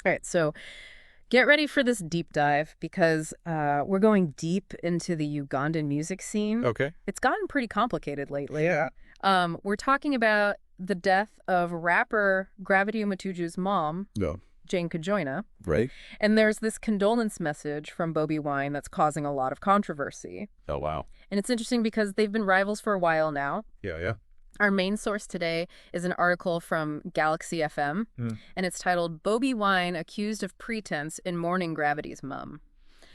All right, so get ready for this deep dive because we're going deep into the Ugandan music scene. Okay. It's gotten pretty complicated lately. Yeah. We're talking about the death of rapper Gravity Omutujju's mom, No. Kajoina, Right? and there's this condolence message from Bobi Wine that's causing a lot of controversy. Oh, wow. And it's interesting because they've been rivals for a while now. Yeah, yeah. Our main source today is an article from Galaxy FM, and it's titled Bobi Wine Accused of Pretense in Mourning Gravity's Mum.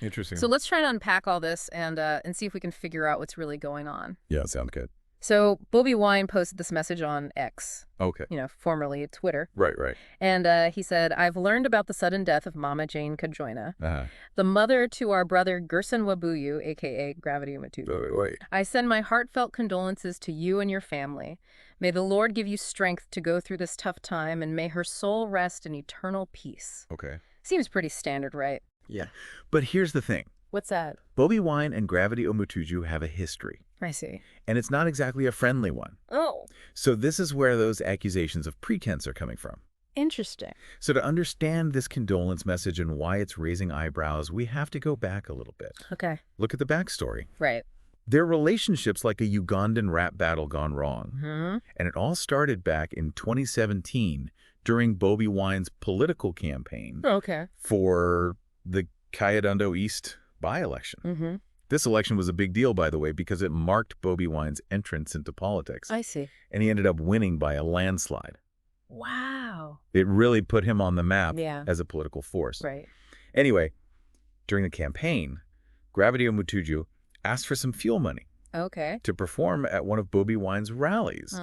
Interesting. So let's try to unpack all this and see if we can figure out what's really going on. Yeah, sounds good. So Bobi Wine posted this message on X, Okay. formerly Twitter. Right, right. And he said, "I've learned about the sudden death of Mama Jane Kajoina, Uh-huh. the mother to our brother Gerson Wabuyu, a.k.a. Gravity Omutujju. Wait. I send my heartfelt condolences to you and your family. May the Lord give you strength to go through this tough time, and may her soul rest in eternal peace." Okay. Seems pretty standard, right? Yeah. But here's the thing. What's that? Bobi Wine and Gravity Omutujju have a history, I see. and it's not exactly a friendly one. Oh, So this is where those accusations of pretense are coming from. interesting. So to understand this condolence message and why it's raising eyebrows, we have to go back a little bit. Okay. Look at the backstory. Right. Their relationship's like a Ugandan rap battle gone wrong. Mm-hmm. And it all started back in 2017 during Bobi Wine's political campaign Okay. for the Kayondo East by-election. Mm-hmm. This election was a big deal, by the way, because it marked Bobi Wine's entrance into politics. I see. And he ended up winning by a landslide. Wow. It really put him on the map Yeah. as a political force. Right. Anyway, during the campaign, Gravity Omutujju asked for some fuel money Okay. to perform at one of Bobi Wine's rallies.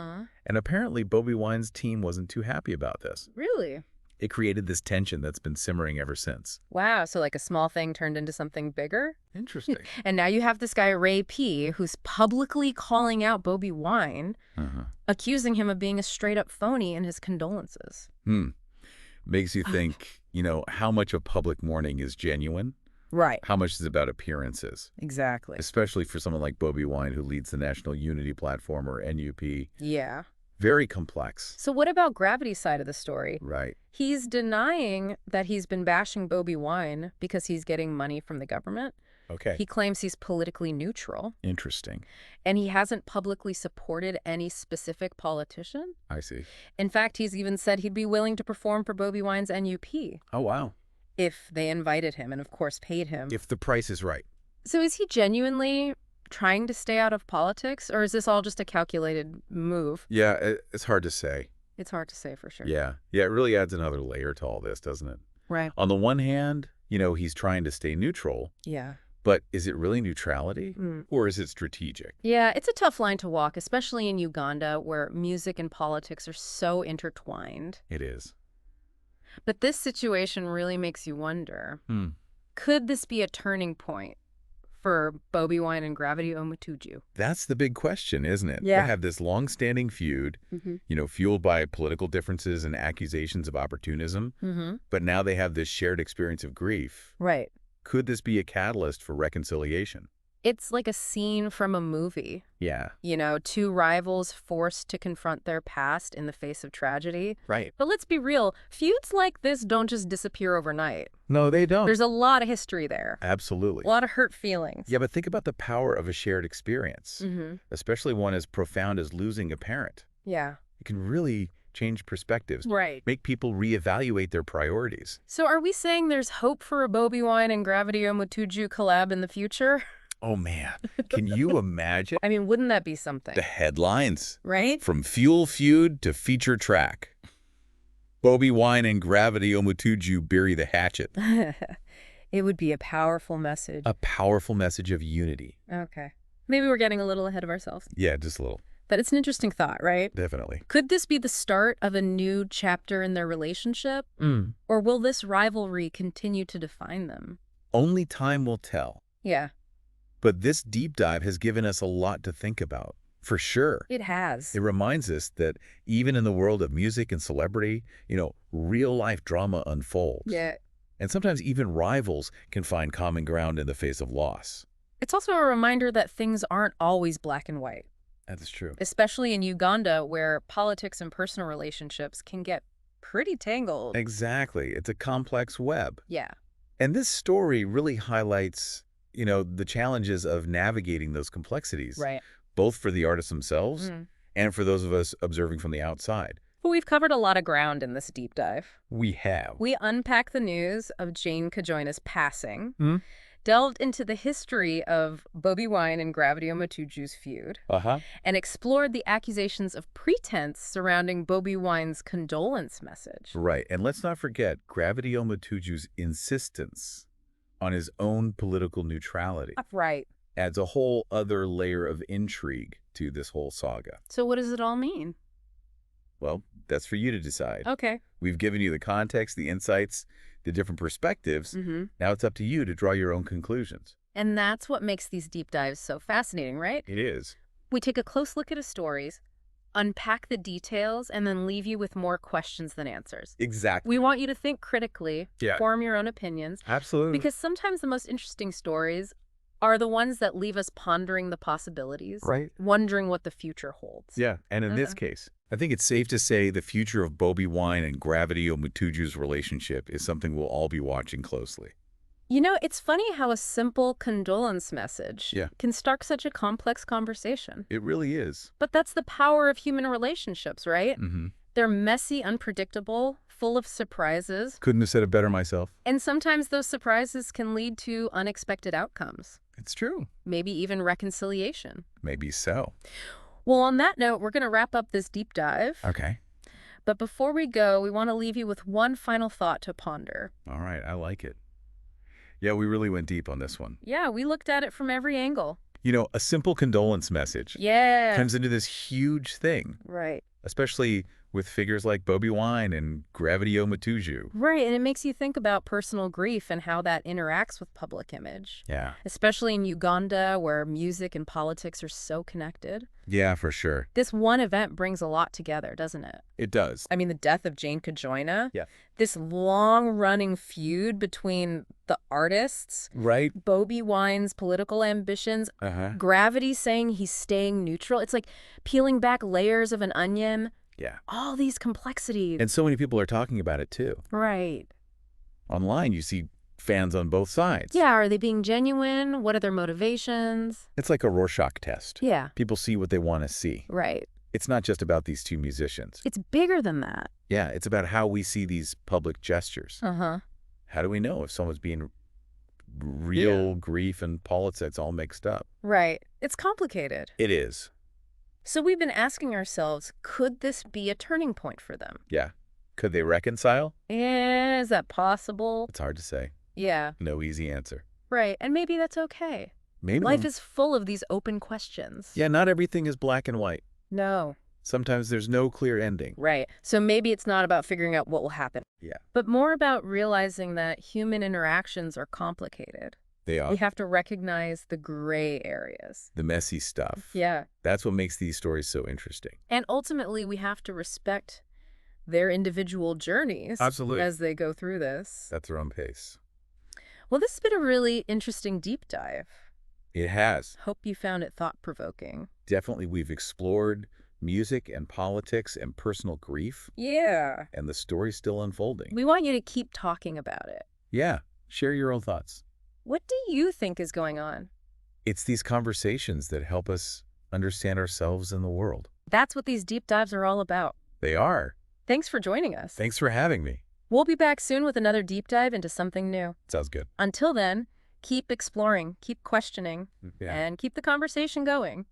And apparently Bobi Wine's team wasn't too happy about this. Really? It created this tension that's been simmering ever since. Wow. So like a small thing turned into something bigger? Interesting. And now you have this guy, Ray P., who's publicly calling out Bobi Wine, accusing him of being a straight-up phony in his condolences. Makes you think, how much of public mourning is genuine? Right. How much is about appearances? Exactly. Especially for someone like Bobi Wine, who leads the National Unity Platform, or NUP. Yeah. Very complex. So what about Gravity's side of the story? Right. He's denying that he's been bashing Bobi Wine because he's getting money from the government. Okay. He claims he's politically neutral. Interesting. And he hasn't publicly supported any specific politician. I see. In fact, he's even said he'd be willing to perform for Bobi Wine's NUP Oh, wow. if they invited him and, of course, paid him. If the price is right. So is he genuinely trying to stay out of politics, or is this all just a calculated move? Yeah, it's hard to say. It's hard to say for sure. Yeah. Yeah, it really adds another layer to all this, doesn't it? Right. On the one hand, he's trying to stay neutral, Yeah. but is it really neutrality? Or is it strategic? Yeah, it's a tough line to walk, especially in Uganda, where music and politics are so intertwined. It is. But this situation really makes you wonder, could this be a turning point for Bobi Wine and Gravity Omutujju? That's the big question, isn't it? Yeah. They have this long-standing feud, fueled by political differences and accusations of opportunism, but now they have this shared experience of grief. Right. Could this be a catalyst for reconciliation? It's like a scene from a movie. Yeah. Two rivals forced to confront their past in the face of tragedy. Right. But let's be real, feuds like this don't just disappear overnight. No, they don't. There's a lot of history there. Absolutely. A lot of hurt feelings. Yeah, but think about the power of a shared experience, especially one as profound as losing a parent. Yeah. It can really change perspectives, Right. make people reevaluate their priorities. So are we saying there's hope for a Bobi Wine and Gravity Omutujju collab in the future? Oh, man. Can you imagine? I mean, wouldn't that be something? The headlines. Right? From Fuel Feud to Feature Track. Bobi Wine and Gravity Omutujju bury the hatchet. It would be a powerful message. A powerful message of unity. Okay. Maybe we're getting a little ahead of ourselves. Yeah, just a little. But it's an interesting thought, right? Definitely. Could this be the start of a new chapter in their relationship? Or will this rivalry continue to define them? Only time will tell. Yeah. But this deep dive has given us a lot to think about, for sure. It has. It reminds us that even in the world of music and celebrity, real-life drama unfolds. Yeah. And sometimes even rivals can find common ground in the face of loss. It's also a reminder that things aren't always black and white. That's true. Especially in Uganda, where politics and personal relationships can get pretty tangled. Exactly. It's a complex web. Yeah. And this story really highlights, the challenges of navigating those complexities, Right. both for the artists themselves and for those of us observing from the outside. But we've covered a lot of ground in this deep dive. We have. We unpacked the news of Jane Kajoina's passing, Hmm? delved into the history of Bobi Wine and Gravity Omutujju's feud, and explored the accusations of pretense surrounding Bobi Wine's condolence message. Right. And let's not forget Gravity Omutujju's insistence on his own political neutrality. Right. Adds a whole other layer of intrigue to this whole saga. So what does it all mean? Well, that's for you to decide. Okay. We've given you the context, the insights, the different perspectives. Now it's up to you to draw your own conclusions. And that's what makes these deep dives so fascinating, right? It is. We take a close look at his stories, unpack the details, and then leave you with more questions than answers. Exactly. We want you to think critically, Yeah. form your own opinions. Absolutely. Because sometimes the most interesting stories are the ones that leave us pondering the possibilities, Right. wondering what the future holds. Yeah, and in this case, I think it's safe to say the future of Bobi Wine and Gravity Omutujju's relationship is something we'll all be watching closely. It's funny how a simple condolence message can start such a complex conversation. It really is. But that's the power of human relationships, right? They're messy, unpredictable, full of surprises. Couldn't have said it better myself. And sometimes those surprises can lead to unexpected outcomes. It's true. Maybe even reconciliation. Maybe so. Well, on that note, we're going to wrap up this deep dive. Okay. But before we go, we want to leave you with one final thought to ponder. All right, I like it. Yeah, we really went deep on this one. Yeah, we looked at it from every angle. A simple condolence message turns into this huge thing. Right. Especially with figures like Bobi Wine and Gravity Omutujju. Right, and it makes you think about personal grief and how that interacts with public image. Yeah. Especially in Uganda, where music and politics are so connected. Yeah, for sure. This one event brings a lot together, doesn't it? It does. I mean, the death of Jane Kajoina. Yeah. This long-running feud between the artists. Right. Bobi Wine's political ambitions. Gravity saying he's staying neutral. It's like peeling back layers of an onion. Yeah. All these complexities. And so many people are talking about it, too. Right. Online, you see fans on both sides. Yeah, are they being genuine? What are their motivations? It's like a Rorschach test. Yeah. People see what they want to see. Right. It's not just about these two musicians. It's bigger than that. Yeah, it's about how we see these public gestures. How do we know if someone's being real grief and politics all mixed up? Right. It's complicated. It is. So we've been asking ourselves, could this be a turning point for them? Yeah. Could they reconcile? Is that possible? It's hard to say. Yeah. No easy answer. Right. And maybe that's okay. Maybe. Life is full of these open questions. Yeah, not everything is black and white. No. Sometimes there's no clear ending. Right. So maybe it's not about figuring out what will happen. Yeah. But more about realizing that human interactions are complicated. They are. We have to recognize the gray areas. The messy stuff. Yeah. That's what makes these stories so interesting. And ultimately, we have to respect their individual journeys. Absolutely. As they go through this. At their own pace. Well, this has been a really interesting deep dive. It has. Hope you found it thought-provoking. Definitely, we've explored music and politics and personal grief. Yeah. And the story's still unfolding. We want you to keep talking about it. Yeah. Share your own thoughts. What do you think is going on? It's these conversations that help us understand ourselves and the world. That's what these deep dives are all about. They are. Thanks for joining us. Thanks for having me. We'll be back soon with another deep dive into something new. Sounds good. Until then, keep exploring, keep questioning, and keep the conversation going.